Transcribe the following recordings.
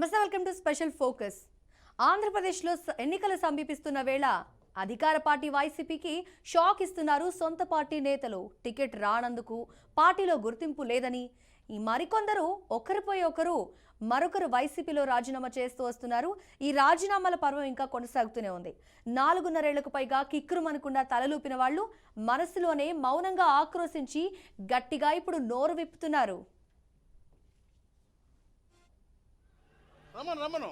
నమస్తే, welcome to special focus. ఆంధ్రప్రదేశ్లో ఎన్నికలు సమీపిస్తున్న వేళ అధికార పార్టీ వైసీపీకి షాక్ ఇస్తున్నారు సొంత పార్టీ నేతలు. టికెట్ రానందుకు పార్టీలో గుర్తింపు లేదని ఈ మరికొందరు ఒకరిపై ఒకరు మరొకరు వైసీపీలో రాజీనామా చేస్తూ వస్తున్నారు. ఈ రాజీనామాల పర్వం ఇంకా కొనసాగుతూనే ఉంది. 4.5 ఏళ్లకు పైగా కిక్కురుమనకుండా తలలూపిన వాళ్ళు మనసులోనే మౌనంగా ఆక్రోశించి గట్టిగా ఇప్పుడు నోరు విప్పుతున్నారు. రమను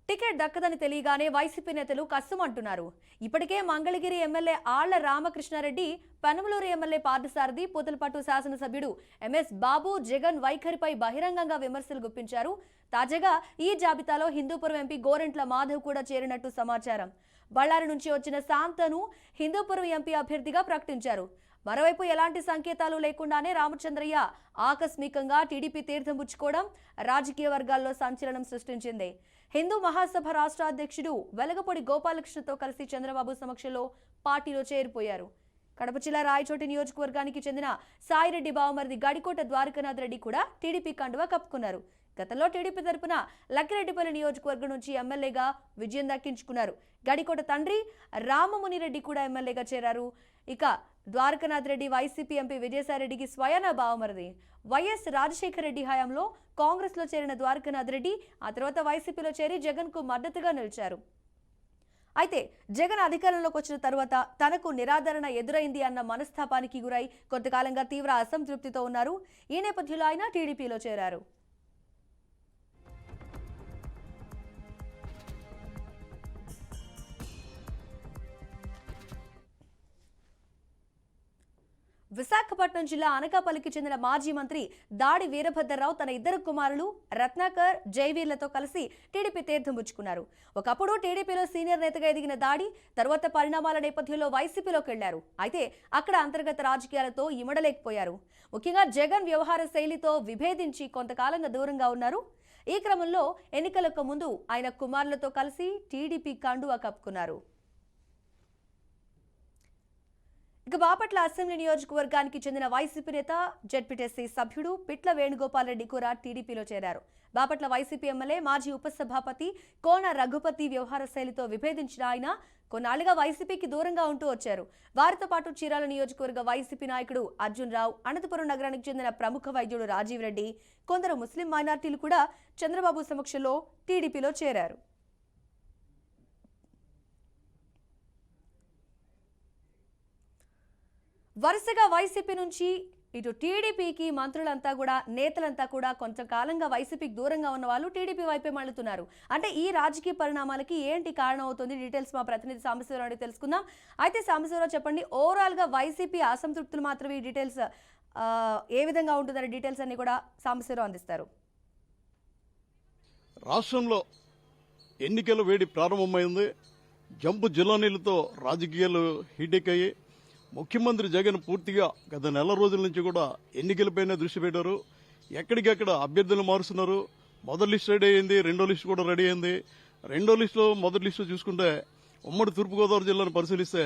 టికెట్ దక్కదని తెలియగానే వైసీపీ నేతలు కస్సుమంటున్నారు. ఇప్పటికే మంగళగిరి ఎమ్మెల్యే ఆళ్ల రామకృష్ణారెడ్డి, పెనమలూరు ఎమ్మెల్యే పార్థసారథి, పూతలపట్టు శాసనసభ్యుడు ఎంఎస్ బాబు జగన్ వైఖరిపై బహిరంగంగా విమర్శలు గుప్పించారు. తాజాగా ఈ జాబితాలో హిందూపురం ఎంపీ గోరంట్ల మాధవ్ కూడా చేరినట్టు సమాచారం. బళ్ళారి నుంచి వచ్చిన శాంతను హిందూపురం ఎంపీ అభ్యర్థిగా ప్రకటించారు. మరోవైపు ఎలాంటి సంకేతాలు లేకుండానే రామచంద్రయ్య ఆకస్మికంగా టీడీపీ తీర్థం పుచ్చుకోవడం రాజకీయ వర్గాల్లో సంచలనం సృష్టించింది. హిందూ మహాసభ రాష్ట్ర అధ్యక్షుడు వెలగపూడి గోపాలకృష్ణతో కలిసి చంద్రబాబు సమక్షంలో పార్టీలో చేరిపోయారు. కడప జిల్లా రాయచోటి నియోజకవర్గానికి చెందిన సాయిరెడ్డి బావమరిది గడికోట ద్వారకానాథ్ రెడ్డి కూడా టీడీపీ కండువా కప్పుకున్నారు. గతంలో టీడీపీ తరపున లక్కిరెడ్డిపల్లి నియోజకవర్గం నుంచి ఎమ్మెల్యేగా విజయం దక్కించుకున్నారు. గడికోట తండ్రి రామమునిరెడ్డి కూడా ఎమ్మెల్యేగా చేరారు. ఇక ద్వారకానాథ్ రెడ్డి వైసీపీ ఎంపీ విజయసాయిరెడ్డికి స్వయాన బావమరిది. వైఎస్ రాజశేఖర రెడ్డి హయాంలో కాంగ్రెస్ లో చేరిన ద్వారకానాథ్ రెడ్డి ఆ తర్వాత వైసీపీలో చేరి జగన్ కు మద్దతుగా నిలిచారు. అయితే జగన్ అధికారంలోకి వచ్చిన తర్వాత తనకు నిరాదరణ ఎదురైంది అన్న మనస్తాపానికి గురై కొంతకాలంగా తీవ్ర అసంతృప్తితో ఉన్నారు. ఈ నేపథ్యంలో ఆయన టీడీపీలో చేరారు. విశాఖపట్నం జిల్లా అనకాపల్లికి చెందిన మాజీ మంత్రి దాడి వీరభద్రరావు తన 2 కుమారులు రత్నాకర్, జైవీర్లతో కలిసి టీడీపీ తీర్థం పుచ్చుకున్నారు. ఒకప్పుడు టీడీపీలో సీనియర్ నేతగా ఎదిగిన దాడి తర్వాత పరిణామాల నేపథ్యంలో వైసీపీలోకి వెళ్లారు. అయితే అక్కడ అంతర్గత రాజకీయాలతో ఇమడలేకపోయారు. ముఖ్యంగా జగన్ వ్యవహార శైలితో విభేదించి కొంతకాలంగా దూరంగా ఉన్నారు. ఈ క్రమంలో ఎన్నికలకు ముందు ఆయన కుమారులతో కలిసి టీడీపీ కండువా కప్పుకున్నారు. ఇక బాపట్ల అసెంబ్లీ నియోజకవర్గానికి చెందిన వైసీపీ నేత, జెడ్పీటీసీ సభ్యుడు పిట్ల వేణుగోపాల్ రెడ్డి కూడా టీడీపీలో చేరారు. బాపట్ల వైసీపీ ఎమ్మెల్యే, మాజీ ఉపసభాపతి కోన రఘుపతి వ్యవహార శైలితో విభేదించిన ఆయన కొన్నాళ్లుగా వైసీపీకి దూరంగా ఉంటూ వచ్చారు. వారితో పాటు చీరాల నియోజకవర్గ వైసీపీ నాయకుడు అర్జున్ రావు, అనంతపురం నగరానికి చెందిన ప్రముఖ వైద్యుడు రాజీవ్ రెడ్డి, కొందరు ముస్లిం మైనార్టీలు కూడా చంద్రబాబు సమక్షంలో టీడీపీలో చేరారు. వరుసగా వైసీపీ నుంచి ఇటు టీడీపీకి మంత్రులంతా కూడా, నేతలంతా కూడా కొంతకాలంగా వైసీపీకి దూరంగా ఉన్న వాళ్ళు టీడీపీ వైపే మళ్ళుతున్నారు. అంటే ఈ రాజకీయ పరిణామాలకి ఏంటి కారణం అవుతుంది? డీటెయిల్స్ మా ప్రతినిధి సాంబశివరావు అడిగి తెలుసుకుందాం. అయితే సాంబశివరావు చెప్పండి, ఓవరాల్గా వైసీపీ అసంతృప్తులు మాత్రమే ఈ డీటెయిల్స్ ఏ విధంగా ఉంటుందని డీటెయిల్స్ అన్ని కూడా సాంబశివరావు అందిస్తారు. రాష్ట్రంలో ఎన్నికల వేడి ప్రారంభమైంది. జంపు జిల్లానీలతో రాజకీయాలు హీటెక్కాయి. ముఖ్యమంత్రి జగన్ పూర్తిగా గత నెల రోజుల నుంచి కూడా ఎన్నికలపైనే దృష్టి పెట్టారు. ఎక్కడికెక్కడ అభ్యర్థులు మారుస్తున్నారు. మొదటి లిస్టు రెడీ అయింది, రెండో లిస్టు కూడా రెడీ అయింది. రెండో లిస్టులో మొదటి లిస్టు చూసుకుంటే ఉమ్మడి తూర్పుగోదావరి జిల్లాను పరిశీలిస్తే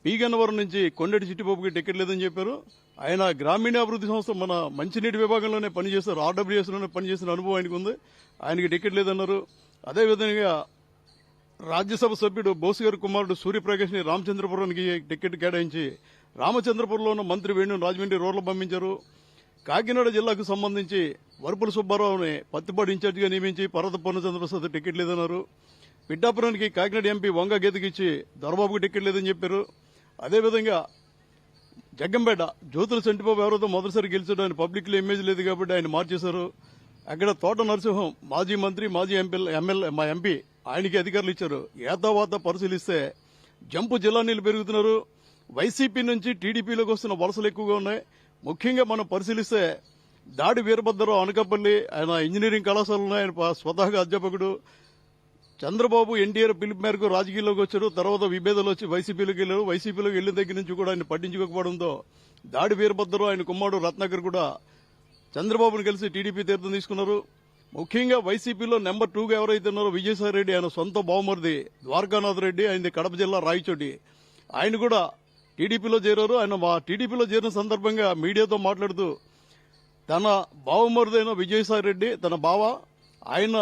పీగన్నవరం నుంచి కొండటి చిట్టిబాబుకి టికెట్ లేదని చెప్పారు. ఆయన గ్రామీణాభివృద్ధి సంస్థ మన మంచినీటి విభాగంలోనే పనిచేస్తారు, ఆర్డబ్ల్యూఎస్లోనే పనిచేసిన అనుభవం ఆయనకు ఉంది. ఆయనకి టికెట్ లేదన్నారు. అదేవిధంగా రాజ్యసభ సభ్యుడు బోసు గారి కుమారుడు సూర్యప్రకాష్ ని రామచంద్రపురానికి టికెట్ కేటాయించి రామచంద్రపురంలో ఉన్న మంత్రి వేణు రాజమండ్రి రోడ్లు పంపించారు. కాకినాడ జిల్లాకు సంబంధించి వరుపుల సుబ్బారావుని పత్తిపాడు ఇన్ఛార్జిగా నియమించి పర్వత పూర్ణచంద్రప్రసాద్ టికెట్ లేదన్నారు. పిఠాపురానికి కాకినాడ ఎంపీ వంగ గీతకిచ్చి దొరబాబుకు టికెట్ లేదని చెప్పారు. అదేవిధంగా జగ్గంపేట జ్యోతుల సెంటిబాబు ఎవరితో మొదటిసారి గెలిచాడు, ఆయన పబ్లిక్ లో ఇమేజ్ లేదు కాబట్టి ఆయన మార్చేశారు. అక్కడ తోట నరసింహం మాజీ మంత్రి, మాజీ ఎంపీ, ఆయనకి అధికారులు ఇచ్చారు. ఏతావాత పరిశీలిస్తే జంపు జిల్లా నీళ్లు పెరుగుతున్నారు. వైసీపీ నుంచి టీడీపీలోకి వస్తున్న వలసలు ఎక్కువగా ఉన్నాయి. ముఖ్యంగా మనం పరిశీలిస్తే దాడి వీరభద్రరావు అనకాపల్లి, ఆయన ఇంజనీరింగ్ కళాశాలలో ఉన్నాయి, ఆయన స్వతహాగా అధ్యాపకుడు. చంద్రబాబు ఎన్టీఆర్ పిలుపు మేరకు రాజకీయాల్లోకి వచ్చారు. తర్వాత విభేదాలు వచ్చి వైసీపీలోకి వెళ్లారు. వైసీపీలోకి వెళ్లిన దగ్గర నుంచి కూడా ఆయన పట్టించుకోకపోవడంతో దాడి వీరభద్రరావు, ఆయన కుమారుడు రత్నాకర్ కూడా చంద్రబాబును కలిసి టీడీపీ తీర్థం తీసుకున్నారు. ముఖ్యంగా వైసీపీలో నెంబర్ 2గా ఎవరైతే ఉన్నారో విజయసాయి రెడ్డి, ఆయన సొంత బావమరిది ద్వారకానాథ్ రెడ్డి, ఆయన కడప జిల్లా రాయచోటి, ఆయన కూడా టీడీపీలో చేరారు. ఆయన మా టీడీపీలో చేరిన సందర్భంగా మీడియాతో మాట్లాడుతూ తన బావమరిదైన విజయసాయి రెడ్డి, తన బావ, ఆయన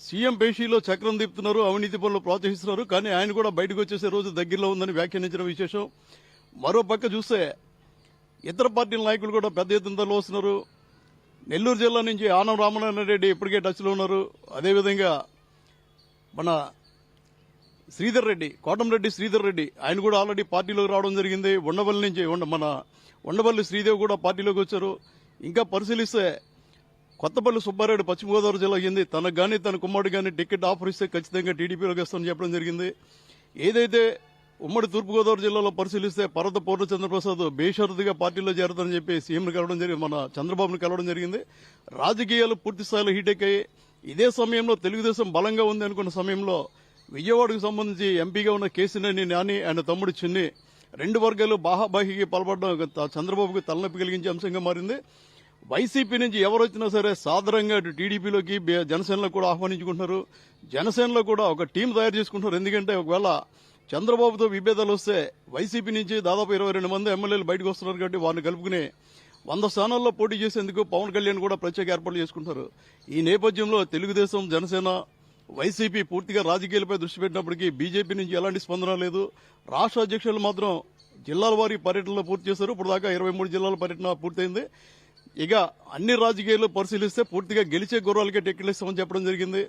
సీఎం పేషీలో చక్రం తిప్పుతున్నారు, అవినీతి పనులు ప్రోత్సహిస్తున్నారు, కానీ ఆయన కూడా బయటకు వచ్చేసే రోజు దగ్గరలో ఉందని వ్యాఖ్యానించిన విశేషం. మరో పక్క చూస్తే ఇతర పార్టీల నాయకులు కూడా పెద్ద ఎత్తున తరలి వస్తున్నారు. నెల్లూరు జిల్లా నుంచి ఆనం రామనారాయణ రెడ్డి ఇప్పటికే టచ్లో ఉన్నారు. అదేవిధంగా మన శ్రీధర్ రెడ్డి, కోటంరెడ్డి శ్రీధర్ రెడ్డి, ఆయన కూడా ఆల్రెడీ పార్టీలోకి రావడం జరిగింది. ఉండవల్లి నుంచి మన ఉండవల్లి శ్రీదేవి కూడా పార్టీలోకి వచ్చారు. ఇంకా పరిశీలిస్తే కొత్తపల్లి సుబ్బారెడ్డి పశ్చిమ గోదావరి జిల్లా అయింది. తనకు కానీ తన కుమారుడు కానీ టికెట్ ఆఫర్ ఇస్తే ఖచ్చితంగా టీడీపీలోకి వస్తామని చెప్పడం జరిగింది. ఏదైతే ఉమ్మడి తూర్పుగోదావరి జిల్లాలో పరిశీలిస్తే పర్వత పూర్ణచంద్రప్రసాద్ బేషరతుగా పార్టీలో చేరతారని చెప్పి సీఎంను కలవడం జరిగింది, మన చంద్రబాబును కలవడం జరిగింది. రాజకీయాలు పూర్తి స్థాయిలో హీటెక్ అయ్యి ఇదే సమయంలో తెలుగుదేశం బలంగా ఉంది అనుకున్న సమయంలో విజయవాడకు సంబంధించి ఎంపీగా ఉన్న కేసీనేని నాని, ఆయన తమ్ముడు చిన్ని, రెండు వర్గాలు బాహాబాహికి పాల్పడడం చంద్రబాబుకు తలనొప్పి కలిగించే అంశంగా మారింది. వైసీపీ నుంచి ఎవరు వచ్చినా సరే సాధారణంగా అటు టీడీపీలోకి జనసేనలో కూడా ఆహ్వానించుకుంటున్నారు. జనసేనలో కూడా ఒక టీం తయారు చేసుకుంటున్నారు. ఎందుకంటే ఒకవేళ చంద్రబాబుతో విభేదాలు వస్తే వైసీపీ నుంచి దాదాపు 22 మంది ఎమ్మెల్యేలు బయటకు వస్తున్నారు కాబట్టి వారిని కలుపుకుని 100 స్థానాల్లో పోటీ చేసేందుకు పవన్ కళ్యాణ్ కూడా ప్రత్యేక ఏర్పాట్లు చేసుకుంటారు. ఈ నేపథ్యంలో తెలుగుదేశం, జనసేన, వైసీపీ పూర్తిగా రాజకీయాలపై దృష్టి పెట్టినప్పటికీ బీజేపీ నుంచి ఎలాంటి స్పందన లేదు. రాష్ట్ర అధ్యక్షులు మాత్రం జిల్లాల వారీ పర్యటనలో పూర్తి చేశారు. ఇప్పుడు దాకా 23 జిల్లాల పర్యటన పూర్తయింది. ఇక అన్ని రాజకీయాలు పరిశీలిస్తే పూర్తిగా గెలిచే గుర్రాలకే టిక్కెట్లిస్తామని చెప్పడం జరిగింది.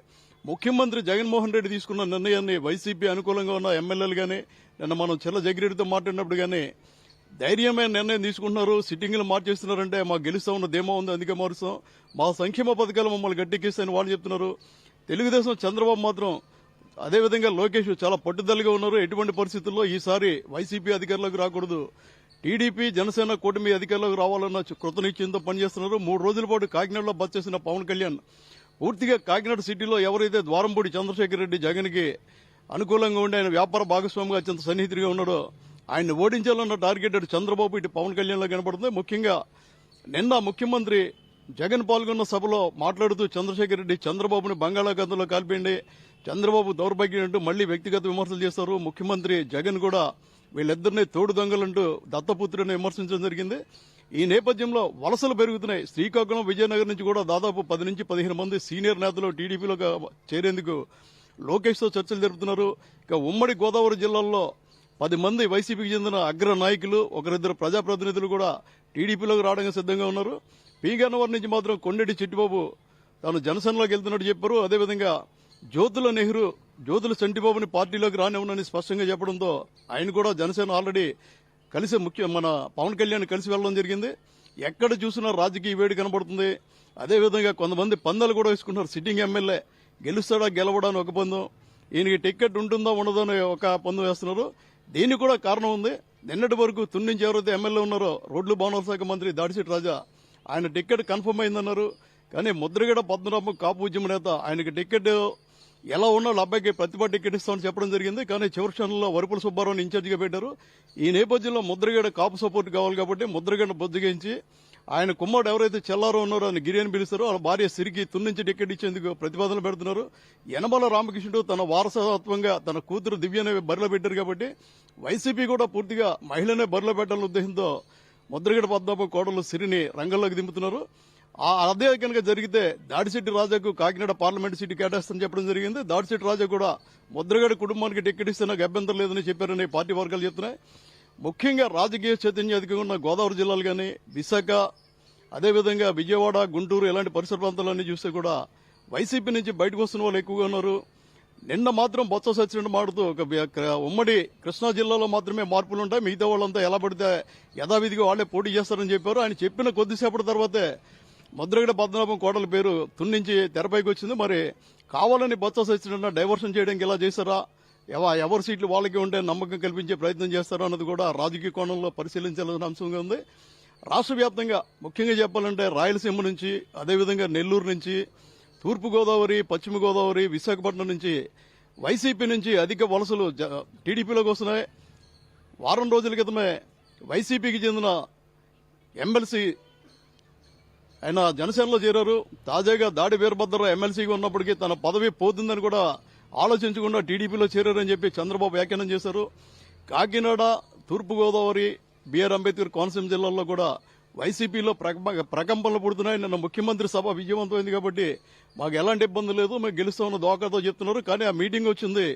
ముఖ్యమంత్రి జగన్మోహన్ రెడ్డి తీసుకున్న నిర్ణయాన్ని వైసీపీ అనుకూలంగా ఉన్న ఎమ్మెల్యేలు కానీ, నిన్న మనం చెల్ల జగిరెడ్డితో మాట్లాడినప్పుడు కానీ ధైర్యమైన నిర్ణయం తీసుకుంటున్నారు. సిట్టింగ్లు మార్చేస్తున్నారంటే మాకు గెలుస్తా ఉన్న ధీమా ఉంది, అందుకే మారుస్తాం, మా సంక్షేమ పథకాలు మమ్మల్ని గట్టెక్కిస్తాయని వాళ్ళు చెప్తున్నారు. తెలుగుదేశం చంద్రబాబు మాత్రం అదేవిధంగా లోకేష్ చాలా పట్టుదలగా ఉన్నారు. ఎటువంటి పరిస్థితుల్లో ఈసారి వైసీపీ అధికారంలోకి రాకూడదు, టీడీపీ, జనసేన కూటమి అధికారంలోకి రావాలన్న కృతనిశ్చయంతో పనిచేస్తున్నారు. 3 రోజుల పాటు కాకినాడలో బస చేసిన పవన్ కళ్యాణ్ పూర్తిగా కాకినాడ సిటీలో ఎవరైతే ద్వారంపూడి చంద్రశేఖర్ రెడ్డి జగన్కి అనుకూలంగా ఉండి ఆయన వ్యాపార భాగస్వామిగా అత్యంత సన్నిహితుడిగా ఉన్నాడో ఆయన్ని ఓడించాలన్న టార్గెట్ అటు చంద్రబాబు, ఇటు పవన్ కళ్యాణ్లో కనబడుతుంది. ముఖ్యంగా నిన్న ముఖ్యమంత్రి జగన్ పాల్గొన్న సభలో మాట్లాడుతూ చంద్రశేఖర్ రెడ్డి చంద్రబాబుని బంగాళాఖాతంలో కాల్పేయండి, చంద్రబాబు దౌర్భాగ్యం అంటూ మళ్లీ వ్యక్తిగత విమర్శలు చేస్తారు. ముఖ్యమంత్రి జగన్ కూడా వీళ్ళిద్దరినీ తోడు దొంగలంటూ దత్తపుత్రుని విమర్శించడం జరిగింది. ఈ నేపథ్యంలో వలసలు పెరుగుతున్నాయి. శ్రీకాకుళం, విజయనగరం నుంచి కూడా దాదాపు 10 నుంచి 15 మంది సీనియర్ నేతలు టీడీపీలో చేరేందుకు లోకేష్తో చర్చలు జరుపుతున్నారు. ఇక ఉమ్మడి గోదావరి జిల్లాల్లో 10 మంది వైసీపీకి చెందిన అగ్ర నాయకులు, 1-2 ప్రజాప్రతినిధులు కూడా టీడీపీలోకి రావడానికి సిద్ధంగా ఉన్నారు. పీగన్నవరం నుంచి మాత్రం కొండెడ్డి చిట్టిబాబు తాను జనసేనలోకి వెళ్తున్నట్టు చెప్పారు. అదేవిధంగా జ్యోతుల నెహ్రూ, జ్యోతుల చంటిబాబుని పార్టీలోకి రానివ్వనని స్పష్టంగా చెప్పడంతో ఆయన కూడా జనసేన ఆల్రెడీ కలిసి మన పవన్ కళ్యాణ్ కలిసి వెళ్లడం జరిగింది. ఎక్కడ చూసినా రాజకీయ వేడి కనబడుతుంది. అదేవిధంగా కొంతమంది పందాలు కూడా వేసుకుంటున్నారు. సిట్టింగ్ ఎమ్మెల్యే గెలుస్తాడా గెలవడా అని ఒక పందం, ఈయనకి టికెట్ ఉంటుందా ఉండదా అని ఒక పందం వేస్తున్నారు. దీనికి కూడా కారణం ఉంది. నిన్నటి వరకు తుని నుంచి ఎవరైతే ఎమ్మెల్యే ఉన్నారో రోడ్లు భవనాల శాఖ మంత్రి దాడిశెట్టి రాజా, ఆయన టికెట్ కన్ఫర్మ్ అయిందన్నారు. కానీ ముద్రగడ పద్మనాభం కాపు ఉద్యమ నేత ఆయనకి టికెట్ ఎలా ఉన్నా అబ్బాయికి ప్రతిభ టికెట్ ఇస్తామని చెప్పడం జరిగింది. కానీ చివరి క్షణంలో వరుపుల సుబ్బారావుని ఇన్ఛార్జిగా పెట్టారు. ఈ నేపథ్యంలో ముద్రగడ కాపు సపోర్ట్ కావాలి కాబట్టి ముద్రగడ బొద్దుగించి ఆయన కుమారుడు ఎవరైతే చెల్లారో ఉన్నారో ఆయన గిరి అని పిలుస్తారో వాళ్ళ భార్య సిరికి తుని నుంచి టికెట్ ఇచ్చేందుకు ప్రతిపాదనలు పెడుతున్నారు. యనమల రామకృష్ణుడు తన వారసత్వంగా తన కూతురు దివ్యనే బరిలో పెట్టారు కాబట్టి వైసీపీ కూడా పూర్తిగా మహిళనే బరిలో పెట్టాలనే ఉద్దేశంతో ముద్రగడ పద్మనాభం కోడలు సిరిని రంగంలోకి దింపుతున్నారు. అదే కనుక జరిగితే దాడిశెట్టి రాజాకు కాకినాడ పార్లమెంట్ సీటు కేటాయిస్తామని చెప్పడం జరిగింది. దాడిశెట్టి రాజా కూడా ముద్రగడ కుటుంబానికి టికెట్ ఇస్తే నాకు అభ్యంతరం లేదని చెప్పారని పార్టీ వర్గాలు చెప్తున్నాయి. ముఖ్యంగా రాజకీయ చైతన్యం అధికంగా ఉన్న గోదావరి జిల్లాలు కానీ, విశాఖ, అదేవిధంగా విజయవాడ, గుంటూరు ఇలాంటి పరిసర ప్రాంతాలన్నీ చూస్తే కూడా వైసీపీ నుంచి బయటకు వస్తున్న వాళ్ళు ఎక్కువగా ఉన్నారు. నిన్న మాత్రం బొత్స సత్యనారాయణ మాడుతూ ఉమ్మడి కృష్ణా జిల్లాలో మాత్రమే మార్పులుంటాయి, మిగతా వాళ్ళంతా ఎలా పడితే యథావిధిగా వాళ్లే పోటీ చేస్తారని చెప్పారు. ఆయన చెప్పిన కొద్దిసేపటి తర్వాతే ముద్రగడ పద్మనాభం కోడల పేరు తుని నుంచి తెరపైకి వచ్చింది. మరి కావాలని బొత్స సత్యనారాయణ డైవర్షన్ చేయడానికి ఎలా చేశారా, ఎవరి సీట్లు వాళ్ళకి ఉంటే నమ్మకం కల్పించే ప్రయత్నం చేస్తారో అన్నది కూడా రాజకీయ కోణంలో పరిశీలించాల్సిన అంశంగా ఉంది. రాష్ట్ర వ్యాప్తంగా ముఖ్యంగా చెప్పాలంటే రాయలసీమ నుంచి, అదేవిధంగా నెల్లూరు నుంచి, తూర్పుగోదావరి, పశ్చిమ గోదావరి, విశాఖపట్నం నుంచి వైసీపీ నుంచి అధిక వలసలు టీడీపీలోకి వస్తున్నాయి. వారం రోజుల క్రితమే వైసీపీకి చెందిన ఎమ్మెల్సీ ఆయన జనసేనలో చేరారు. తాజాగా దాడి వీరభద్రరావు ఎమ్మెల్సీగా ఉన్నప్పటికీ తన పదవి పోతుందని కూడా ఆలోచించకుండా టీడీపీలో చేరారని చెప్పి చంద్రబాబు వ్యాఖ్యానం చేశారు. కాకినాడ, తూర్పుగోదావరి, బిఆర్ అంబేద్కర్ కోనసీమ జిల్లాల్లో కూడా వైసీపీలో ప్రకంపనలు పుడుతున్నాయి. నిన్న ముఖ్యమంత్రి సభ విజయవంతమైంది కాబట్టి మాకు ఎలాంటి ఇబ్బంది లేదు, మేము గెలుస్తామన్న దోకాతో చెప్తున్నారు. కానీ ఆ మీటింగ్ వచ్చింది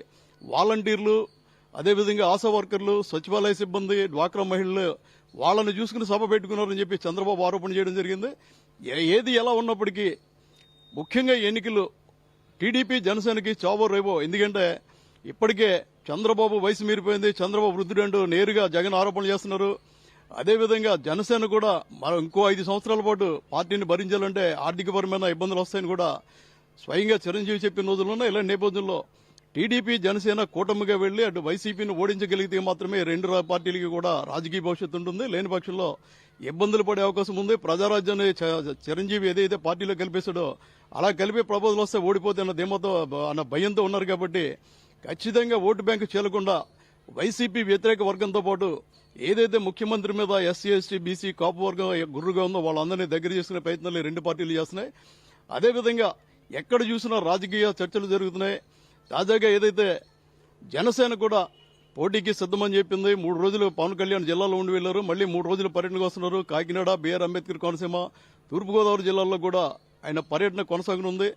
వాలంటీర్లు, అదేవిధంగా ఆశా వర్కర్లు, సచివాలయ సిబ్బంది, డ్వాక్రా మహిళలు వాళ్ళని చూసుకుని సభ పెట్టుకున్నారని చెప్పి చంద్రబాబు ఆరోపణ చేయడం జరిగింది. ఏది ఎలా ఉన్నప్పటికీ ముఖ్యంగా ఎన్నికలు టీడీపీ జనసేనకి చావో రేవో. ఎందుకంటే ఇప్పటికే చంద్రబాబు వయసు మీరిపోయింది, చంద్రబాబు వృద్ధుడంటూ నేరుగా జగన్ ఆరోపణలు చేస్తున్నారు. అదేవిధంగా జనసేన కూడా ఇంకో 5 సంవత్సరాల పాటు పార్టీని భరించాలంటే ఆర్థికపరమైన ఇబ్బందులు వస్తాయని కూడా స్వయంగా చిరంజీవి చెప్పిన రోజుల్లోనే ఇలాంటి నేపథ్యంలో టీడీపీ జనసేన కూటమిగా వెళ్లి అటు వైసీపీని ఓడించగలిగితే మాత్రమే రెండు పార్టీలకి కూడా రాజకీయ భవిష్యత్తు ఉంటుంది. లేని పక్షంలో ఇబ్బందులు పడే అవకాశం ఉంది. ప్రజారాజ్యాన్ని చిరంజీవి ఏదైతే పార్టీలో కలిపేశాడో అలా కలిపే ప్రపోజల్ వస్తే ఓడిపోతే అన్న ధీమాతో అన్న భయంతో ఉన్నారు. కాబట్టి ఖచ్చితంగా ఓటు బ్యాంకు చేరకుండా వైసీపీ వ్యతిరేక వర్గంతో పాటు ఏదైతే ముఖ్యమంత్రి మీద ఎస్సీ, ఎస్టీ, బీసీ, కాపు వర్గం గుర్రుగా ఉందో వాళ్ళందరినీ దగ్గర చేసుకునే ప్రయత్నాలు రెండు పార్టీలు చేస్తున్నాయి. అదేవిధంగా ఎక్కడ చూసినా రాజకీయ చర్చలు జరుగుతున్నాయి. తాజాగా ఏదైతే జనసేన కూడా పోటీకి సిద్దమని చెప్పింది. 3 రోజులు పవన్ కళ్యాణ్ జిల్లాలో ఉండి వెళ్లారు. మళ్లీ 3 రోజులు పర్యటనకు వస్తున్నారు. కాకినాడ, బిఆర్ అంబేద్కర్ కోనసీమ, తూర్పుగోదావరి జిల్లాల్లో కూడా ఆయన పర్యటన కొనసాగనుంది.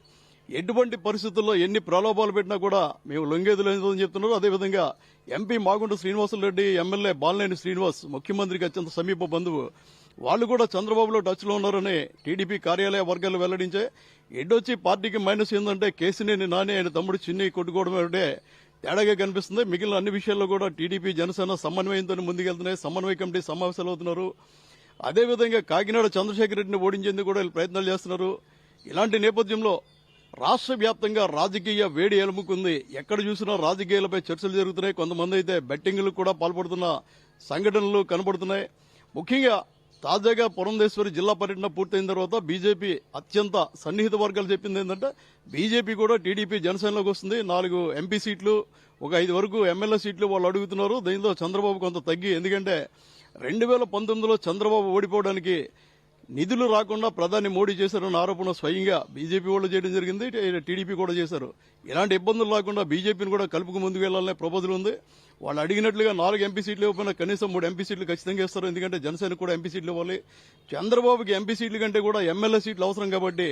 ఎటువంటి పరిస్థితుల్లో ఎన్ని ప్రలోభాలు పెట్టినా కూడా మేము లొంగేది లేదని చెప్తున్నారు. అదేవిధంగా ఎంపీ మాగుంట శ్రీనివాసరెడ్డి, ఎమ్మెల్యే బాలినేని శ్రీనివాస్ ముఖ్యమంత్రికి అత్యంత సమీప బంధువు, వాళ్ళు కూడా చంద్రబాబులో టచ్ లో ఉన్నారని టీడీపీ కార్యాలయ వర్గాలు వెల్లడించే. ఎడ్డొచ్చి పార్టీకి మైనస్ ఏంటంటే కేసినేని నాని ఆయన తమ్ముడు చిన్ని కొట్టుకోవడం అంటే తేడాగా కనిపిస్తుంది. మిగిలిన అన్ని విషయాల్లో కూడా టీడీపీ జనసేన సమన్వయంతో ముందుకెళ్తున్నాయి. సమన్వయ కమిటీ సమావేశాలు అవుతున్నారు. అదేవిధంగా కాకినాడ చంద్రశేఖర్ రెడ్డిని ఓడించేందుకు కూడా వీళ్ళు ప్రయత్నాలు చేస్తున్నారు. ఇలాంటి నేపథ్యంలో రాష్ట్ర వ్యాప్తంగా రాజకీయ వేడి ఎలుముకుంది. ఎక్కడ చూసినా రాజకీయాలపై చర్చలు జరుగుతున్నాయి. కొంతమంది అయితే బెట్టింగ్లకు కూడా పాల్పడుతున్న సంఘటనలు కనబడుతున్నాయి. ముఖ్యంగా తాజాగా పురంధేశ్వరి జిల్లా పర్యటన పూర్తయిన తర్వాత బీజేపీ అత్యంత సన్నిహిత వర్గాలు చెప్పింది ఏంటంటే బీజేపీ కూడా టీడీపీ జనసేనలోకి వస్తుంది. 4 ఎంపీ సీట్లు, ఒక 5 వరకు ఎమ్మెల్యే సీట్లు వాళ్ళు అడుగుతున్నారు. దీంతో చంద్రబాబు కొంత తగ్గి, ఎందుకంటే 2019లో చంద్రబాబు ఓడిపోవడానికి నిధులు రాకుండా ప్రధాని మోడీ చేశారన్న ఆరోపణ స్వయంగా బీజేపీ వాళ్ళు చేయడం జరిగింది. టీడీపీ కూడా చేశారు. ఇలాంటి ఇబ్బందులు రాకుండా బీజేపీని కూడా కలుపుకు ముందుకు వెళ్లాలనే ప్రపోజల్ ఉంది. వాళ్ళు అడిగినట్లుగా 4 ఎంపీ సీట్లు ఇవ్వకపోయినా కనీసం 3 ఎంపీ సీట్లు ఖచ్చితంగా ఇస్తారు. ఎందుకంటే జనసేనకు కూడా ఎంపీ సీట్లు ఇవ్వాలి. చంద్రబాబుకి ఎంపీ సీట్ల కంటే కూడా ఎమ్మెల్యే సీట్లు అవసరం కాబట్టి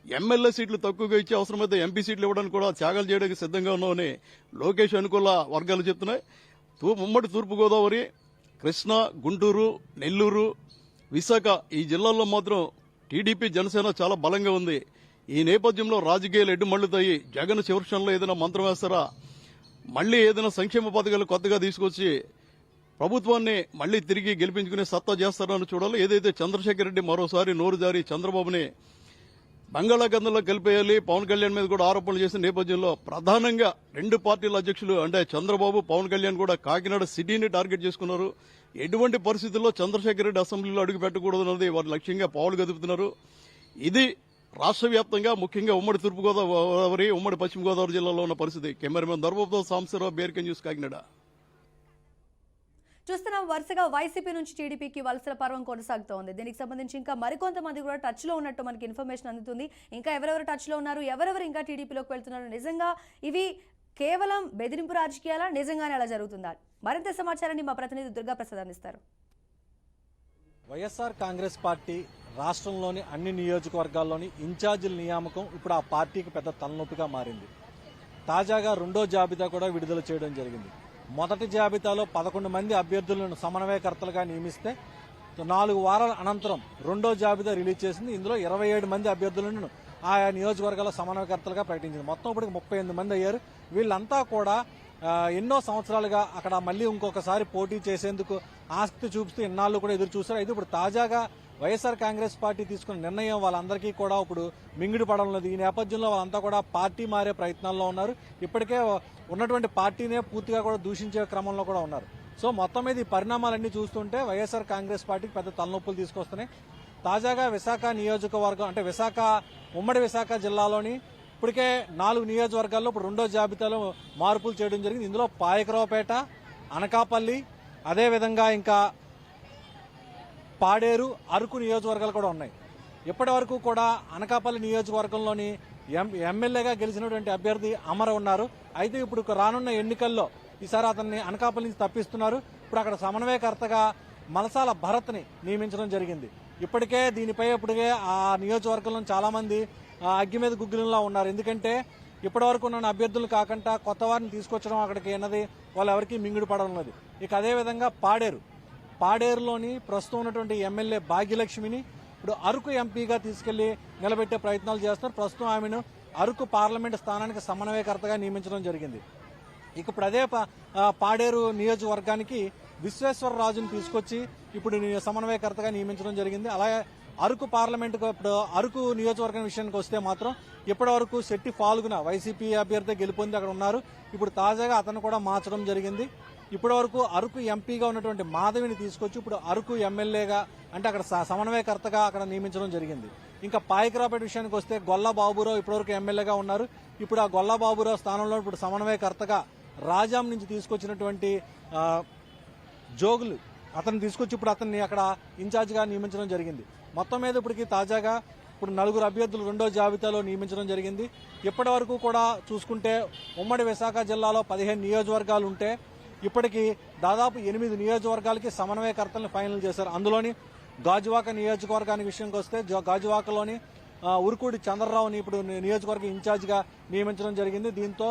ఎమ్మెల్యే సీట్లు తక్కువగా ఇచ్చి అవసరమైతే ఎంపీ సీట్లు ఇవ్వడానికి కూడా త్యాగాలు చేయడానికి సిద్దంగా ఉన్నామని లోకేష్ అనుకూల వర్గాలు చెప్తున్నాయి. ఉమ్మడి తూర్పుగోదావరి, కృష్ణా, గుంటూరు, నెల్లూరు, విశాఖ ఈ జిల్లాల్లో మాత్రం టీడీపీ జనసేన చాలా బలంగా ఉంది. ఈ నేపథ్యంలో రాజకీయాలు ఎడ్డుమళ్లుతాయి. జగన్ చివరి క్షణంలో ఏదైనా మంత్రం వేస్తారా, మళ్లీ ఏదైనా సంక్షేమ పథకాలు కొత్తగా తీసుకొచ్చి ప్రభుత్వాన్ని మళ్లీ తిరిగి గెలిపించుకునే సత్తా చేస్తారని చూడాలి. ఏదైతే చంద్రశేఖర్ రెడ్డి మరోసారి నోరు జారి చంద్రబాబుని బంగాళాఖాతంలో కలిపేయాలి, పవన్ కళ్యాణ్ మీద కూడా ఆరోపణలు చేసిన నేపథ్యంలో ప్రధానంగా 2 పార్టీల అధ్యక్షులు అంటే చంద్రబాబు, పవన్ కళ్యాణ్ కూడా కాకినాడ సిటీని టార్గెట్ చేసుకున్నారు. ఎటువంటి పరిస్థితుల్లో చంద్రశేఖర్ రెడ్డి అసెంబ్లీలో అడుగు పెట్టకూడదన్నది వారి లక్ష్యంగా పావులు గదుపుతున్నారు. ఇది రాష్ట్ర వ్యాప్తంగా ముఖ్యంగా ఉమ్మడి తూర్పుగోదావరి, ఉమ్మడి పశ్చిమ గోదావరి జిల్లాలో ఉన్న పరిస్థితి. కెమెరామెన్ దర్బాబుతో సాంబశివరావు, బేర్కే న్యూస్, కాకినాడ. చూస్తున్నాం వరుసగా వైసీపీ నుంచి టీడీపీకి వలసల పర్వం కొనసాగుతోంది. దీనికి సంబంధించి ఇంకా మరికొంతమంది కూడా టచ్ లో ఉన్నట్టు మనకి ఇన్ఫర్మేషన్ అందుతుంది. ఇంకా ఎవరెవరు టచ్ లో ఉన్నారు, ఎవరెవరు ఇంకా టీడీపీలోకి వెళ్తున్నారు, నిజంగా ఇవి కేవలం బెదిరింపు రాజకీయాలా, నిజంగానే అలా జరుగుతుందా? మరింత సమాచారాన్ని మా ప్రతినిధి దుర్గా ప్రసాద్ అందిస్తారు. వైఎస్ఆర్ కాంగ్రెస్ పార్టీ రాష్ట్రంలోని అన్ని నియోజకవర్గాల్లోని ఇన్ఛార్జీల నియామకం ఇప్పుడు ఆ పార్టీకి పెద్ద తలనొప్పిగా మారింది. తాజాగా 2వ జాబితా కూడా విడుదల చేయడం జరిగింది. మొదటి జాబితాలో 11 మంది అభ్యర్థులను సమన్వయకర్తలుగా నియమిస్తే 4 వారాల అనంతరం 2వ జాబితా రిలీజ్ చేసింది. ఇందులో 27 మంది అభ్యర్థులను ఆయా నియోజకవర్గాల సమన్వయకర్తలుగా ప్రకటించింది. మొత్తం ఇప్పటికి 38 మంది అయ్యారు. వీళ్ళంతా కూడా ఎన్నో సంవత్సరాలుగా అక్కడ మళ్లీ ఇంకొకసారి పోటీ చేసేందుకు ఆసక్తి చూపుతూ ఇన్నాళ్లు కూడా ఎదురు చూశారు. అయితే ఇప్పుడు తాజాగా వైఎస్ఆర్ కాంగ్రెస్ పార్టీ తీసుకున్న నిర్ణయం వాళ్ళందరికీ కూడా ఇప్పుడు మింగిడి పడడం లేదు. ఈ నేపథ్యంలో వాళ్ళంతా కూడా పార్టీ మారే ప్రయత్నాల్లో ఉన్నారు. ఇప్పటికే ఉన్నటువంటి పార్టీనే పూర్తిగా కూడా దూషించే క్రమంలో కూడా ఉన్నారు. సో మొత్తం మీద ఈ పరిణామాలన్నీ చూస్తుంటే వైఎస్ఆర్ కాంగ్రెస్ పార్టీకి పెద్ద తలనొప్పులు తీసుకొస్తున్నాయి. తాజాగా విశాఖ నియోజకవర్గం అంటే ఉమ్మడి విశాఖ జిల్లాలోని ఇప్పటికే 4 నియోజకవర్గాల్లో ఇప్పుడు 2వ జాబితాలో మార్పులు చేయడం జరిగింది. ఇందులో పాయకరావుపేట, అనకాపల్లి, అదేవిధంగా ఇంకా పాడేరు, అరకు నియోజకవర్గాలు కూడా ఉన్నాయి. ఇప్పటి వరకు కూడా అనకాపల్లి నియోజకవర్గంలోని ఎమ్మెల్యేగా గెలిచినటువంటి అభ్యర్థి అమర ఉన్నారు. అయితే ఇప్పుడు రానున్న ఎన్నికల్లో ఈసారి అతన్ని అనకాపల్లి నుంచి తప్పిస్తున్నారు. ఇప్పుడు అక్కడ సమన్వయకర్తగా మలసాల భరత్ని నియమించడం జరిగింది. ఇప్పటికే ఆ నియోజకవర్గంలో చాలా మంది అగ్గి మీద గుగ్గిలంలా ఉన్నారు. ఎందుకంటే ఇప్పటివరకు ఉన్న అభ్యర్థులు కాకుండా కొత్త వారిని తీసుకొచ్చడం అక్కడికి అన్నది వాళ్ళు ఎవరికి మింగుడు పడడం లేదు. ఇక అదేవిధంగా పాడేరులోని ప్రస్తుతం ఉన్నటువంటి ఎమ్మెల్యే భాగ్యలక్ష్మిని ఇప్పుడు అరకు ఎంపీగా తీసుకెళ్లి నిలబెట్టే ప్రయత్నాలు చేస్తున్నారు. ప్రస్తుతం ఆమెను అరకు పార్లమెంటు స్థానానికి సమన్వయకర్తగా నియమించడం జరిగింది. ఇక ఇప్పుడు అదే పాడేరు నియోజకవర్గానికి విశ్వేశ్వరరాజును తీసుకొచ్చి ఇప్పుడు సమన్వయకర్తగా నియమించడం జరిగింది. అలాగే అరకు పార్లమెంటుకు ఇప్పుడు అరకు నియోజకవర్గం విషయానికి వస్తే మాత్రం ఇప్పటి వరకు శెట్టి ఫాల్గున వైసీపీ అభ్యర్థి గెలుపొంది అక్కడ ఉన్నారు. ఇప్పుడు తాజాగా అతను కూడా మార్చడం జరిగింది. ఇప్పటి వరకు అరకు ఎంపీగా ఉన్నటువంటి మాధవిని తీసుకొచ్చి ఇప్పుడు అరకు ఎమ్మెల్యేగా అంటే అక్కడ సమన్వయకర్తగా అక్కడ నియమించడం జరిగింది. ఇంకా పాయకరాపేట విషయానికి వస్తే గొల్ల బాబురావు ఇప్పటివరకు ఎమ్మెల్యేగా ఉన్నారు. ఇప్పుడు ఆ గొల్ల బాబురావు స్థానంలో ఇప్పుడు సమన్వయకర్తగా రాజాం నుంచి తీసుకొచ్చినటువంటి జోగులు అతను తీసుకొచ్చి ఇప్పుడు అతన్ని అక్కడ ఇన్ఛార్జిగా నియమించడం జరిగింది. మొత్తం మీద ఇప్పటికి తాజాగా ఇప్పుడు 4 అభ్యర్థులు రెండో జాబితాలో నియమించడం జరిగింది. ఇప్పటి వరకు కూడా చూసుకుంటే ఉమ్మడి విశాఖ జిల్లాలో 15 నియోజకవర్గాలు ఉంటే ఇప్పటికి దాదాపు 8 నియోజకవర్గాలకి సమన్వయకర్తలను ఫైనల్ చేశారు. అందులోని గాజువాక నియోజకవర్గానికి విషయానికి వస్తే గాజువాకలోని ఉరుకూడి చంద్రరావుని ఇప్పుడు నియోజకవర్గ ఇన్ఛార్జిగా నియమించడం జరిగింది. దీంతో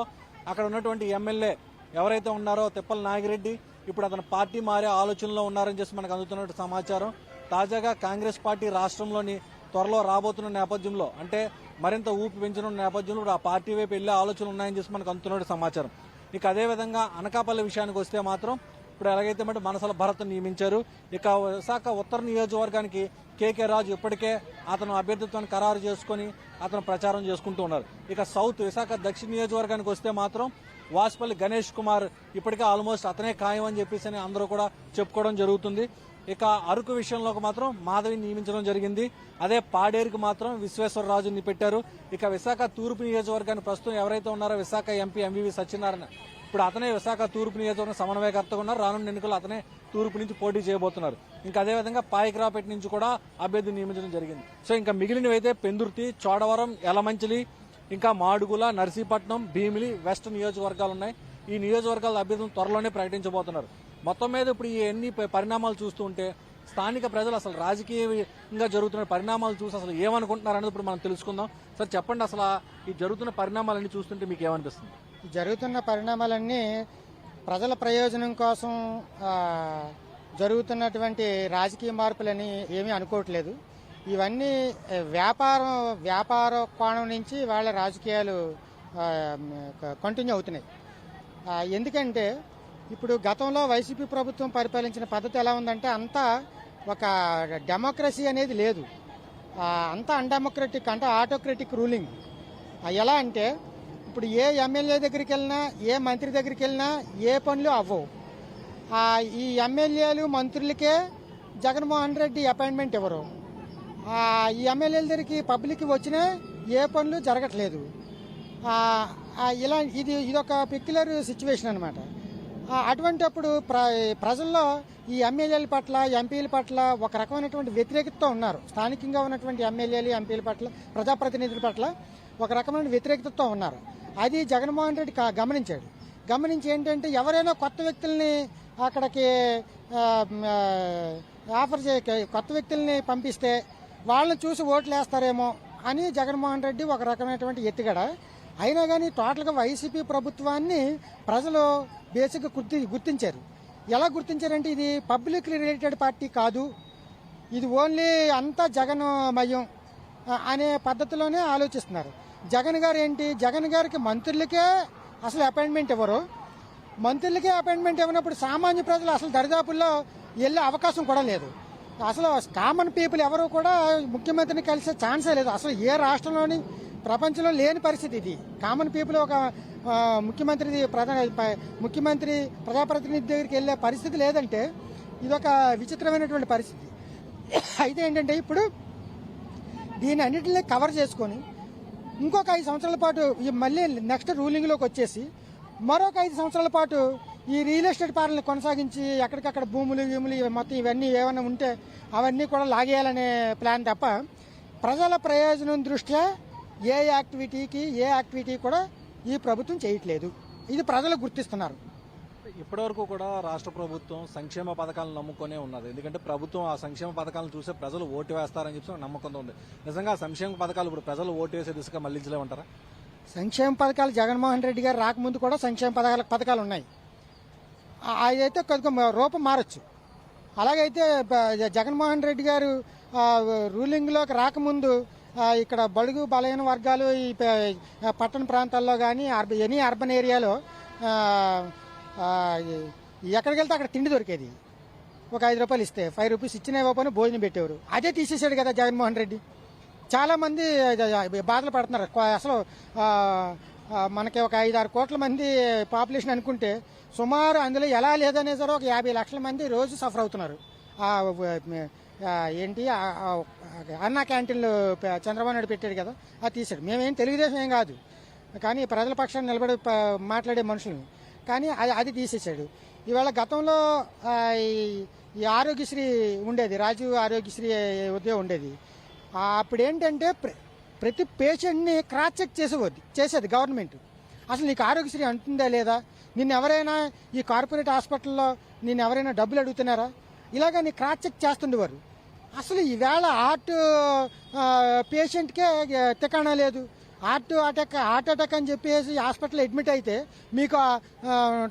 అక్కడ ఉన్నటువంటి ఎమ్మెల్యే ఎవరైతే ఉన్నారో తిప్పల నాగిరెడ్డి ఇప్పుడు అతను పార్టీ మారే ఆలోచనలో ఉన్నారని చెప్పి మనకు అందుతున్నట్టు సమాచారం. తాజాగా కాంగ్రెస్ పార్టీ రాష్ట్రంలోని త్వరలో రాబోతున్న నేపథ్యంలో అంటే మరింత ఊపి పెంచనున్న నేపథ్యంలో ఆ పార్టీ వైపు వెళ్లే ఆలోచనలు ఉన్నాయని చెప్పి మనకు అందుతున్నట్టు సమాచారం. ఇక అదేవిధంగా అనకాపల్లి విషయానికి వస్తే మాత్రం ఇప్పుడు ఎలాగైతే మనసల భరత్ నియమించారు. ఇక విశాఖ ఉత్తర నియోజకవర్గానికి కేకే రాజు ఇప్పటికే అతను అభ్యర్థిత్వాన్ని ఖరారు చేసుకుని అతను ప్రచారం చేసుకుంటూ ఉన్నారు. ఇక సౌత్ విశాఖ దక్షిణ నియోజకవర్గానికి వస్తే మాత్రం వాసుపల్లి గణేష్ కుమార్ ఇప్పటికే ఆల్మోస్ట్ అతనే ఖాయం అని చెప్పేసి అందరూ కూడా చెప్పుకోవడం జరుగుతుంది. ఇక అరకు విషయంలో మాత్రం మాధవిని నియమించడం జరిగింది. అదే పాడేరుకు మాత్రం విశ్వేశ్వరరాజుని పెట్టారు. ఇక విశాఖ తూర్పు నియోజకవర్గానికి ప్రస్తుతం ఎవరైతే ఉన్నారో విశాఖ ఎంపీ ఎంవివి సత్యనారాయణ ఇప్పుడు అతనే విశాఖ తూర్పు నియోజకవర్గం సమన్వయకర్తగా ఉన్నారు. రానున్న ఎన్నికలు అతనే తూర్పు నుంచి పోటీ చేయబోతున్నారు. ఇంకా అదేవిధంగా పాయకరాపేట నుంచి కూడా అభ్యర్థిని నియమించడం జరిగింది. సో ఇంకా మిగిలినవైతే పెందుర్తి, చోడవరం, యలమంచిలి, ఇంకా మాడుగుల, నర్సీపట్నం, భీమిలి, వెస్ట్ నియోజకవర్గాలు ఉన్నాయి. ఈ నియోజకవర్గాల అభ్యర్థులను త్వరలోనే ప్రకటించబోతున్నారు. మొత్తం మీద ఇప్పుడు ఈ ఎన్ని పరిణామాలు చూస్తూ ఉంటే స్థానిక ప్రజలు అసలు రాజకీయంగా జరుగుతున్న పరిణామాలు చూసి అసలు ఏమనుకుంటున్నారు అనేది ఇప్పుడు మనం తెలుసుకుందాం. సార్ చెప్పండి, అసలు ఈ జరుగుతున్న పరిణామాలన్నీ చూస్తుంటే మీకు ఏమనిపిస్తుంది? జరుగుతున్న పరిణామాలన్నీ ప్రజల ప్రయోజనం కోసం జరుగుతున్నటువంటి రాజకీయ మార్పులని ఏమీ అనుకోవట్లేదు. ఇవన్నీ వ్యాపార కోణం నుంచి వాళ్ళ రాజకీయాలు కంటిన్యూ అవుతున్నాయి. ఎందుకంటే ఇప్పుడు గతంలో వైసీపీ ప్రభుత్వం పరిపాలించిన పద్ధతి ఎలా ఉందంటే అంతా ఒక డెమోక్రసీ అనేది లేదు, అంతా అన్డెమోక్రటిక్ అంటే ఆటోక్రటిక్ రూలింగ్. ఎలా అంటే ఇప్పుడు ఏ ఎమ్మెల్యే దగ్గరికి వెళ్ళినా ఏ మంత్రి దగ్గరికి వెళ్ళినా ఏ పనులు అవ్వవు. ఈ ఎమ్మెల్యేలు మంత్రులకే జగన్మోహన్ రెడ్డి అపాయింట్మెంట్ ఇవ్వరు. ఈ ఎమ్మెల్యేల దగ్గరికి పబ్లిక్ వచ్చినా ఏ పనులు జరగట్లేదు. ఇలా ఇదొక పెక్యులర్ సిచ్యువేషన్ అనమాట. అటువంటిప్పుడు ప్రజల్లో ఈ ఎమ్మెల్యేల పట్ల ఎంపీల పట్ల ఒక రకమైనటువంటి వ్యతిరేకతతో ఉన్నారు. స్థానికంగా ఉన్నటువంటి ఎమ్మెల్యేలు ఎంపీల పట్ల ప్రజాప్రతినిధుల పట్ల ఒక రకమైన వ్యతిరేకతతో ఉన్నారు. అది జగన్మోహన్ రెడ్డి గమనించి ఏంటంటే ఎవరైనా కొత్త వ్యక్తుల్ని అక్కడికి కొత్త వ్యక్తుల్ని పంపిస్తే వాళ్ళని చూసి ఓట్లు వేస్తారేమో అని జగన్మోహన్ రెడ్డి ఒక రకమైనటువంటి ఎత్తుగడ. అయినా కానీ టోటల్గా వైసీపీ ప్రభుత్వాన్ని ప్రజలు బేసిక్గా గుర్తించారు. ఎలా గుర్తించారంటే ఇది పబ్లిక్ రిలేటెడ్ పార్టీ కాదు, ఇది ఓన్లీ అంతా జగన్మయం అనే పద్ధతిలోనే ఆలోచిస్తున్నారు. జగన్ గారికి మంత్రులకే అసలు అపాయింట్మెంట్ ఇవ్వరు. మంత్రులకే అపాయింట్మెంట్ ఇవ్వనప్పుడు సామాన్య ప్రజలు అసలు దరిదాపుల్లో వెళ్ళే అవకాశం కూడా లేదు. అసలు కామన్ పీపుల్ ఎవరు కూడా ముఖ్యమంత్రిని కలిసే ఛాన్సే లేదు. అసలు ఏ రాష్ట్రంలోని ప్రపంచంలో లేని పరిస్థితి ఇది. కామన్ పీపుల్ ఒక ముఖ్యమంత్రి ప్రజాప్రతినిధి దగ్గరికి వెళ్ళే పరిస్థితి లేదంటే ఇదొక విచిత్రమైనటువంటి పరిస్థితి. అయితే ఏంటంటే ఇప్పుడు దీని అన్నింటినీ కవర్ చేసుకొని ఇంకొక 5 సంవత్సరాల పాటు మళ్ళీ నెక్స్ట్ రూలింగ్లోకి వచ్చేసి మరొక 5 సంవత్సరాల పాటు ఈ రియల్ ఎస్టేట్ పాలన కొనసాగించి ఎక్కడికక్కడ భూములు మొత్తం ఇవన్నీ ఏమైనా ఉంటే అవన్నీ కూడా లాగేయాలనే ప్లాన్ తప్ప ప్రజల ప్రయోజనం దృష్ట్యా ఏ యాక్టివిటీ కూడా ఈ ప్రభుత్వం చేయట్లేదు. ఇది ప్రజలు గుర్తిస్తున్నారు. ఇప్పటివరకు కూడా రాష్ట్ర ప్రభుత్వం సంక్షేమ పథకాలను నమ్ముకునే ఉన్నది. ఎందుకంటే ప్రభుత్వం ఆ సంక్షేమ పథకాలను చూసే ప్రజలు ఓటు వేస్తారని చెప్పి నమ్మకంతో ఉంది. నిజంగా ఆ సంక్షేమ పథకాలు ఇప్పుడు ప్రజలు ఓటు వేసే దిశగా మళ్లించలేమంటారా? సంక్షేమ పథకాలు జగన్మోహన్ రెడ్డి గారు రాకముందు కూడా సంక్షేమ పథకాలు ఉన్నాయి. అదైతే కొంచెం రూపం మారచ్చు. అలాగైతే జగన్మోహన్ రెడ్డి గారు రూలింగ్లోకి రాకముందు ఇక్కడ బడుగు బలహీన వర్గాలు ఈ పట్టణ ప్రాంతాల్లో కానీ ఎనీ అర్బన్ ఏరియాలో ఎక్కడికి వెళ్తే అక్కడ తిండి దొరికేది. ఒక 5 రూపాయలు ఇస్తే 5 రూపీస్ ఇచ్చినా ఇవ్వకపోయినా భోజనం పెట్టేవారు. అదే తీసేసాడు కదా జగన్మోహన్ రెడ్డి. చాలామంది బాధలు పడుతున్నారు. అసలు మనకి ఒక 5-6 కోట్ల మంది పాపులేషన్ అనుకుంటే సుమారు అందులో ఎలా లేదనే సరే ఒక 50 లక్షల మంది రోజు సఫర్ అవుతున్నారు. ఏంటి అన్నా క్యాంటీన్లు చంద్రబాబు నాయుడు పెట్టాడు కదా, అది తీశాడు. మేమేం తెలుగుదేశం ఏం కాదు, కానీ ప్రజల పక్షాన్ని నిలబడి మాట్లాడే మనుషులు, కానీ అది తీసేశాడు. ఇవాళ గతంలో ఈ ఆరోగ్యశ్రీ ఉండేది, రాజీవ్ ఆరోగ్యశ్రీ ఉద్యోగం ఉండేది. అప్పుడు ఏంటంటే ప్రతి పేషెంట్ని క్రాస్ చెక్ చేసేది గవర్నమెంట్. అసలు నీకు ఆరోగ్యశ్రీ అంటుందా లేదా, నిన్ను ఎవరైనా ఈ కార్పొరేట్ హాస్పిటల్లో నిన్ను ఎవరైనా డబ్బులు అడుగుతున్నారా, ఇలాగ నీ క్రాస్ చెక్ చేస్తుండేవారు. అసలు ఈవేళ హార్ట్ పేషెంట్కే తికాణా లేదు. హార్ట్ అటాక్ అని చెప్పేసి హాస్పిటల్ అడ్మిట్ అయితే మీకు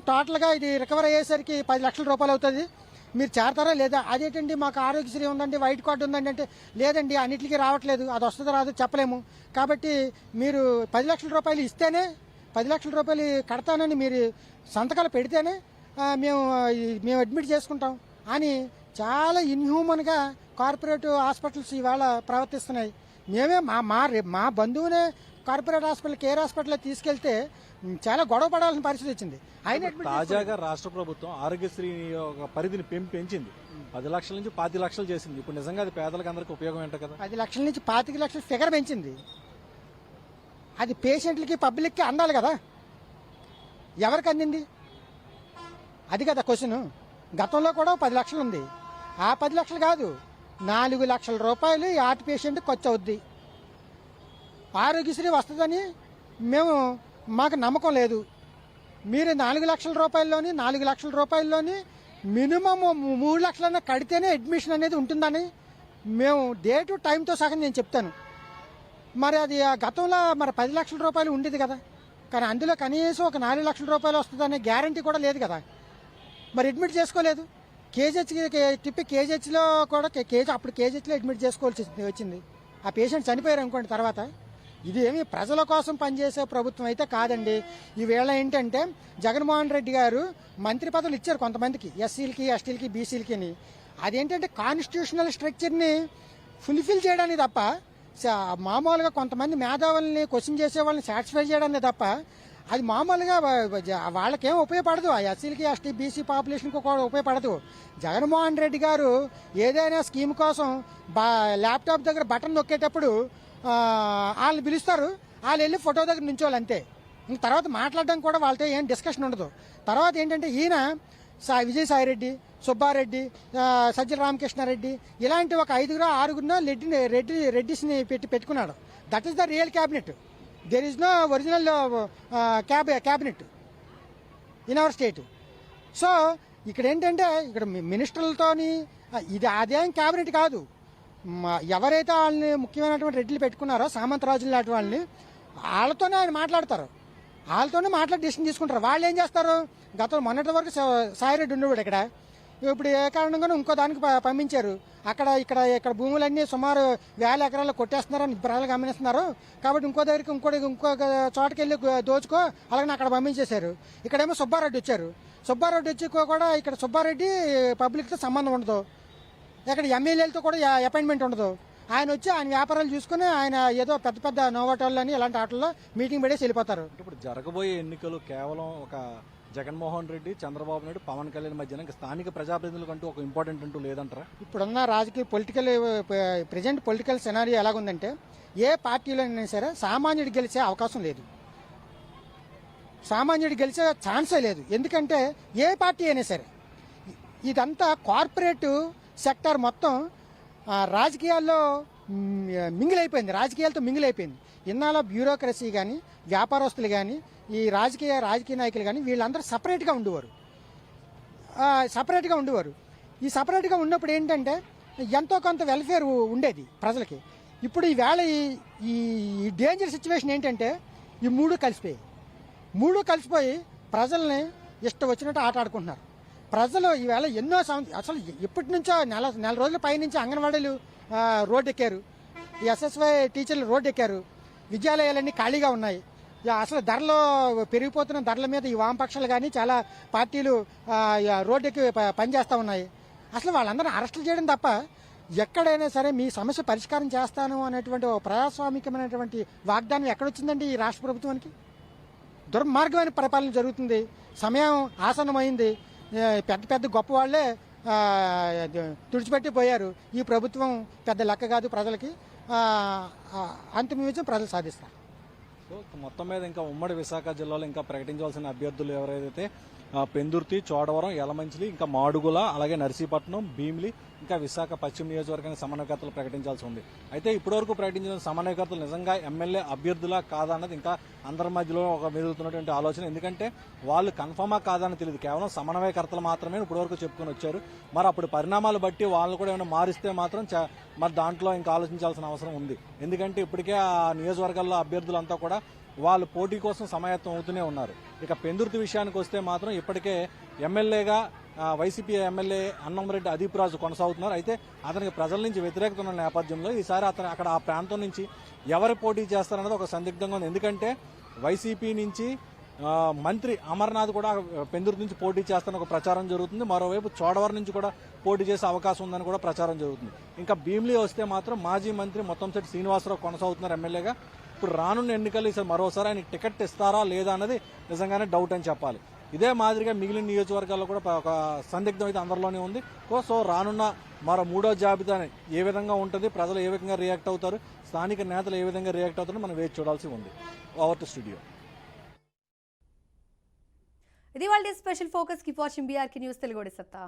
టోటల్గా ఇది రికవర్ అయ్యేసరికి 10 లక్షల రూపాయలు అవుతుంది. మీరు చేరతారా లేదా? అదేంటండి మాకు ఆరోగ్యశ్రీ ఉందండి, వైట్ కార్డు ఉందండి అంటే, లేదండి అన్నిటికీ రావట్లేదు, అది వస్తుందో రాదో చెప్పలేము, కాబట్టి మీరు 10 లక్షల రూపాయలు ఇస్తేనే, 10 లక్షల రూపాయలు కడతానని మీరు సంతకాలు పెడితేనే మేము అడ్మిట్ చేసుకుంటాం అని చాలా ఇన్హ్యూమన్గా కార్పొరేట్ హాస్పిటల్స్ ఇవాళ ప్రవర్తిస్తున్నాయి. మేమే మా బంధువునే కార్పొరేట్ హాస్పిటల్, కేర్ హాస్పిటల్లో తీసుకెళ్తే చాలా గొడవ పడాల్సిన పరిస్థితి వచ్చింది. తాజాగా రాష్ట్ర ప్రభుత్వం ఆరోగ్యశ్రీ పరిధిని పెంచింది. 10 లక్షల నుంచి 25 లక్షలు చేసింది. ఇప్పుడు నిజంగా అది పేదలకు అందరికీ ఉపయోగం ఏంట కదా. 10 లక్షల నుంచి 25 లక్షల ఫిగర్ పెంచింది. అది పేషెంట్లకి పబ్లిక్కి అందాలి కదా, ఎవరికి అందింది అది కదా క్వశ్చన్. గతంలో కూడా 10 లక్షలు ఉంది. ఆ 10 లక్షలు కాదు, 4 లక్షల రూపాయలు ఈ హార్ట్ పేషెంట్ ఖర్చు అవుద్ది. ఆరోగ్యశ్రీ వస్తుందని మాకు నమ్మకం లేదు. మీరు 4 లక్షల రూపాయల్లోని మినిమం 3 లక్షలన్నా కడితేనే అడ్మిషన్ అనేది ఉంటుందని మేము డేటు టైంతో సహా నేను చెప్తాను. మరి అది గతంలో మరి 10 లక్షల రూపాయలు ఉండేది కదా, కానీ అందులో కనీసం ఒక 4 లక్షల రూపాయలు వస్తుందనే గ్యారంటీ కూడా లేదు కదా. మరి అడ్మిట్ చేసుకోలేదు. కేజీహెచ్లో కూడా అప్పుడు కేజీహెచ్లో అడ్మిట్ చేసుకోవాల్సి వచ్చింది. ఆ పేషెంట్ చనిపోయారు అనుకోండి తర్వాత. ఇది ఏమి ప్రజల కోసం పనిచేసే ప్రభుత్వం అయితే కాదండి. ఈవేళ ఏంటంటే జగన్మోహన్ రెడ్డి గారు మంత్రి పదవులు ఇచ్చారు కొంతమందికి, ఎస్సీలకి, ఎస్టీలకి, బీసీలకి అని. అదేంటంటే కాన్స్టిట్యూషనల్ స్ట్రక్చర్ని ఫుల్ఫిల్ చేయడానికి తప్ప, మామూలుగా కొంతమంది మేధావుల్ని క్వశ్చన్ చేసే వాళ్ళని సాటిస్ఫై చేయడానికి తప్ప అది మామూలుగా వాళ్ళకేం ఉపయోగపడదు. ఆ ఎస్సీలకి, ఎస్టీ, బీసీ పాపులేషన్కి కూడా ఉపయోగపడదు. జగన్మోహన్ రెడ్డి గారు ఏదైనా స్కీమ్ కోసం ల్యాప్టాప్ దగ్గర బటన్ నొక్కేటప్పుడు వాళ్ళని పిలుస్తారు, వాళ్ళు వెళ్ళి ఫోటో దగ్గర నించోవాలి అంతే. ఇంక తర్వాత మాట్లాడడం కూడా వాళ్ళతో ఏం డిస్కషన్ ఉండదు. తర్వాత ఏంటంటే ఈయన విజయసాయిరెడ్డి, సుబ్బారెడ్డి, సజ్జల రామకృష్ణారెడ్డి ఇలాంటి ఒక 5-6 రెడ్డిస్ని పెట్టుకున్నాడు. That is the real cabinet. There is no original cabinet in our state. So ఇక్కడ ఏంటంటే ఇక్కడ మినిస్టర్లతోని అదేం క్యాబినెట్ కాదు. ఎవరైతే వాళ్ళని ముఖ్యమైనటువంటి రెడ్డిలు పెట్టుకున్నారో సామంతరాజులు లాంటి వాళ్ళని, వాళ్ళతోనే ఆయన మాట్లాడతారు, వాళ్ళతోనే మాట్లాడి డిసిషన్ తీసుకుంటారు. వాళ్ళు ఏం చేస్తారు, గతంలో మొన్నటి వరకు సాయిరెడ్డి ఉండేవాడు ఇక్కడ, ఇప్పుడు ఏ కారణంగానూ ఇంకో దానికి పంపించారు. ఇక్కడ భూములన్నీ సుమారు 1000 ఎకరాలు కొట్టేస్తున్నారని ప్రజలు గమనిస్తున్నారు, కాబట్టి ఇంకో చోటకి వెళ్ళి దోచుకో అలాగే అక్కడ పంపించేశారు. ఇక్కడేమో సుబ్బారెడ్డి వచ్చారు. సుబ్బారెడ్డి వచ్చి కూడా ఇక్కడ సుబ్బారెడ్డి పబ్లిక్తో సంబంధం ఉండదు, ఇక్కడ ఎమ్మెల్యేలతో కూడా అపాయింట్మెంట్ ఉండదు. ఆయన వచ్చి ఆయన వ్యాపారాలు చూసుకుని ఆయన ఏదో పెద్ద నోవాటోళ్ళని ఇలాంటి ఆటల్లో మీటింగ్ పెడేసి వెళ్ళిపోతారు. ఇప్పుడు జరగబోయే ఎన్నికలు కేవలం ఒక జగన్మోహన్ రెడ్డి, చంద్రబాబు నాయుడు, పవన్ కళ్యాణ్ మధ్యన స్థానిక ప్రజాప్రతినిధులకు అంటూ ఒక ఇంపార్టెంట్ అంటూ లేదంటారా? ఇప్పుడున్న రాజకీయ ప్రజెంట్ పొలిటికల్ సెనారియో ఎలాగుందంటే, ఏ పార్టీలో అయినా సరే సామాన్యుడు గెలిచే అవకాశం లేదు, సామాన్యుడు గెలిచే ఛాన్సే లేదు. ఎందుకంటే ఏ పార్టీ అయినా సరే ఇదంతా కార్పొరేట్ సెక్టర్ మొత్తం రాజకీయాల్లో మింగిలైపోయింది, రాజకీయాలతో మింగిలైపోయింది. ఇన్నాళ్ళ బ్యూరోక్రసీ కానీ, వ్యాపారస్తులు కానీ, ఈ రాజకీయ నాయకులు కానీ వీళ్ళందరూ సపరేట్గా ఉండేవారు. ఈ సపరేట్గా ఉన్నప్పుడు ఏంటంటే ఎంతో కొంత వెల్ఫేర్ ఉండేది ప్రజలకి. ఇప్పుడు ఈవేళ ఈ డేంజర్ సిచ్యువేషన్ ఏంటంటే ఈ మూడు కలిసిపోయి ప్రజల్ని ఇష్టం వచ్చినట్టు ఆట ఆడుకుంటున్నారు. ప్రజలు ఈవేళ ఎన్నో అసలు ఎప్పటి నుంచో నెల రోజుల పైనుంచి అంగన్వాడీలు రోడ్డు ఎక్కారు, ఈ ఎస్ఎస్వై టీచర్లు రోడ్డు ఎక్కారు, విద్యాలయాలన్నీ ఖాళీగా ఉన్నాయి. అసలు పెరిగిపోతున్న ధరల మీద ఈ వామపక్షాలు కానీ చాలా పార్టీలు రోడ్డుకి పనిచేస్తూ ఉన్నాయి. అసలు వాళ్ళందరినీ అరెస్టులు చేయడం తప్ప ఎక్కడైనా సరే మీ సమస్య పరిష్కారం చేస్తాను అనేటువంటి ప్రజాస్వామికమైనటువంటి వాగ్దానం ఎక్కడొచ్చిందండి ఈ రాష్ట్ర ప్రభుత్వానికి? దుర్మార్గమైన పరిపాలన జరుగుతుంది. సమయం ఆసన్నమైంది. పెద్ద గొప్ప వాళ్లే తుడిచిపెట్టి పోయారు. ఈ ప్రభుత్వం పెద్ద లెక్క కాదు ప్రజలకి. అంతిమ విజయం ప్రజలు సాధిస్తారు. సో మొత్తం మీద ఇంకా ఉమ్మడి విశాఖ జిల్లాలో ఇంకా ప్రకటించాల్సిన అభ్యర్థులు ఎవరైతే పెందుర్తి, చోడవరం, యలమంచిలి, ఇంకా మాడుగుల, అలాగే నర్సీపట్నం, భీమిలి, ఇంకా విశాఖ పశ్చిమ నియోజకవర్గానికి సమన్వయకర్తలు ప్రకటించాల్సి ఉంది. అయితే ఇప్పటివరకు ప్రకటించిన సమన్వయకర్తలు నిజంగా ఎమ్మెల్యే అభ్యర్థులా కాదా అన్నది ఇంకా అందరి మధ్యలో ఒక మెదులుతున్నటువంటి ఆలోచన. ఎందుకంటే వాళ్ళు కన్ఫర్మా కాదని తెలియదు, కేవలం సమన్వయకర్తలు మాత్రమే ఇప్పటివరకు చెప్పుకొని వచ్చారు. మరి అప్పుడు పరిణామాలు బట్టి వాళ్ళు కూడా ఏమైనా మారిస్తే మాత్రం మరి దాంట్లో ఇంకా ఆలోచించాల్సిన అవసరం ఉంది. ఎందుకంటే ఇప్పటికే ఆ నియోజకవర్గాల్లో అభ్యర్థులంతా కూడా వాళ్ళు పోటీ కోసం సమాయత్తం అవుతూనే ఉన్నారు. ఇక పెందుర్తి విషయానికి వస్తే మాత్రం ఇప్పటికే ఎమ్మెల్యేగా వైసీపీ ఎమ్మెల్యే అన్నంరెడ్డి అదీప్ రాజు కొనసాగుతున్నారు. అయితే అతనికి ప్రజల నుంచి వ్యతిరేకత ఉన్న నేపథ్యంలో ఈసారి అతను అక్కడ ఆ ప్రాంతం నుంచి ఎవరు పోటీ చేస్తారన్నది ఒక సందిగ్ధంగా ఉంది. ఎందుకంటే వైసీపీ నుంచి మంత్రి అమర్నాథ్ కూడా పెందుర్తి నుంచి పోటీ చేస్తారని ఒక ప్రచారం జరుగుతుంది. మరోవైపు చోడవరం నుంచి కూడా పోటీ చేసే అవకాశం ఉందని కూడా ప్రచారం జరుగుతుంది. ఇంకా భీమిలి వస్తే మాత్రం మాజీ మంత్రి మొత్తంశెట్టి శ్రీనివాసరావు కొనసాగుతున్నారు ఎమ్మెల్యేగా. ఇప్పుడు రానున్న ఎన్నికలు ఈసారి మరోసారి ఆయనకి టికెట్ ఇస్తారా లేదా అన్నది నిజంగానే డౌట్ అని చెప్పాలి. ఇదే మాదిరిగా మిగిలిన నియోజకవర్గాల్లో కూడా ఒక సందిగ్ధం అయితే అందరిలోనే ఉంది. సో రానున్న మరో మూడో జాబితాని ఏ విధంగా ఉంటుంది, ప్రజలు ఏ విధంగా రియాక్ట్ అవుతారు, స్థానిక నేతలు ఏ విధంగా రియాక్ట్ అవుతారో మనం వేచి చూడాల్సి ఉంది. Over to studio. ఇది వాళ్ళ special focus. Keep watching BRK news Telugu సత్తా.